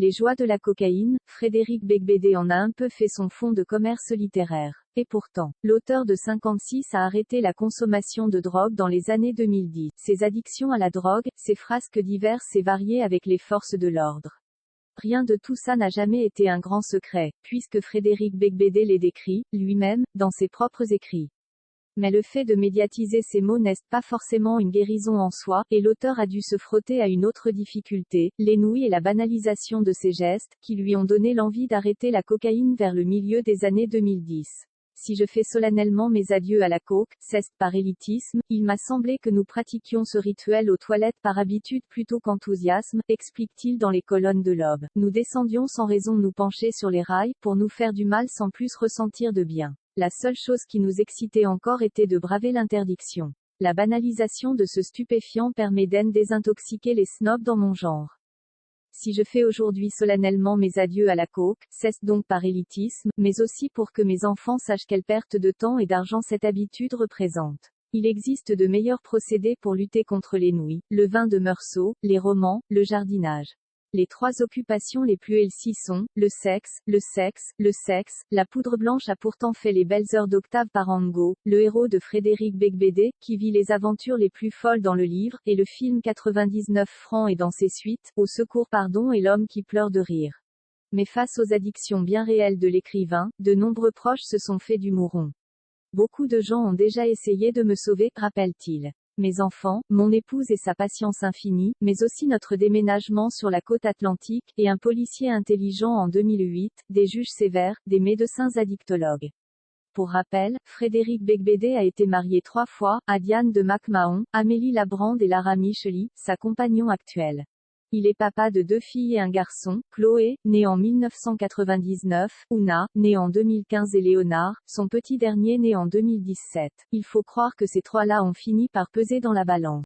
Les joies de la cocaïne, Frédéric Beigbeder en a un peu fait son fonds de commerce littéraire. Et pourtant, l'auteur de 56 a arrêté la consommation de drogue dans les années 2010. Ses addictions à la drogue, ses frasques diverses et variées avec les forces de l'ordre. Rien de tout ça n'a jamais été un grand secret, puisque Frédéric Beigbeder les décrit, lui-même, dans ses propres écrits. Mais le fait de médiatiser ces mots n'est pas forcément une guérison en soi, et l'auteur a dû se frotter à une autre difficulté, les nouilles et la banalisation de ses gestes, qui lui ont donné l'envie d'arrêter la cocaïne vers le milieu des années 2010. Si je fais solennellement mes adieux à la coke, c'est par élitisme, il m'a semblé que nous pratiquions ce rituel aux toilettes par habitude plutôt qu'enthousiasme, explique-t-il dans les colonnes de l'Aube. Nous descendions sans raison nous pencher sur les rails, pour nous faire du mal sans plus ressentir de bien. La seule chose qui nous excitait encore était de braver l'interdiction. La banalisation de ce stupéfiant permet d'en désintoxiquer les snobs dans mon genre. Si je fais aujourd'hui solennellement mes adieux à la coke, c'est donc par élitisme, mais aussi pour que mes enfants sachent quelle perte de temps et d'argent cette habitude représente. Il existe de meilleurs procédés pour lutter contre les nouilles, le vin de Meursault, les romans, le jardinage. Les 3 occupations les plus healthy sont, le sexe, le sexe, le sexe. La poudre blanche a pourtant fait les belles heures d'Octave Parango, le héros de Frédéric Beigbeder, qui vit les aventures les plus folles dans le livre, et le film 99 francs et dans ses suites, Au secours pardon et L'homme qui pleure de rire. Mais face aux addictions bien réelles de l'écrivain, de nombreux proches se sont fait du mouron. Beaucoup de gens ont déjà essayé de me sauver, rappelle-t-il. Mes enfants, mon épouse et sa patience infinie, mais aussi notre déménagement sur la côte atlantique, et un policier intelligent en 2008, des juges sévères, des médecins addictologues. Pour rappel, Frédéric Beigbeder a été marié 3 fois, à Diane de MacMahon, Amélie Labrande et Lara Micheli, sa compagnon actuelle. Il est papa de 2 filles et un garçon, Chloé, née en 1999, Una, née en 2015 et Léonard, son petit dernier né en 2017. Il faut croire que ces 3-là ont fini par peser dans la balance.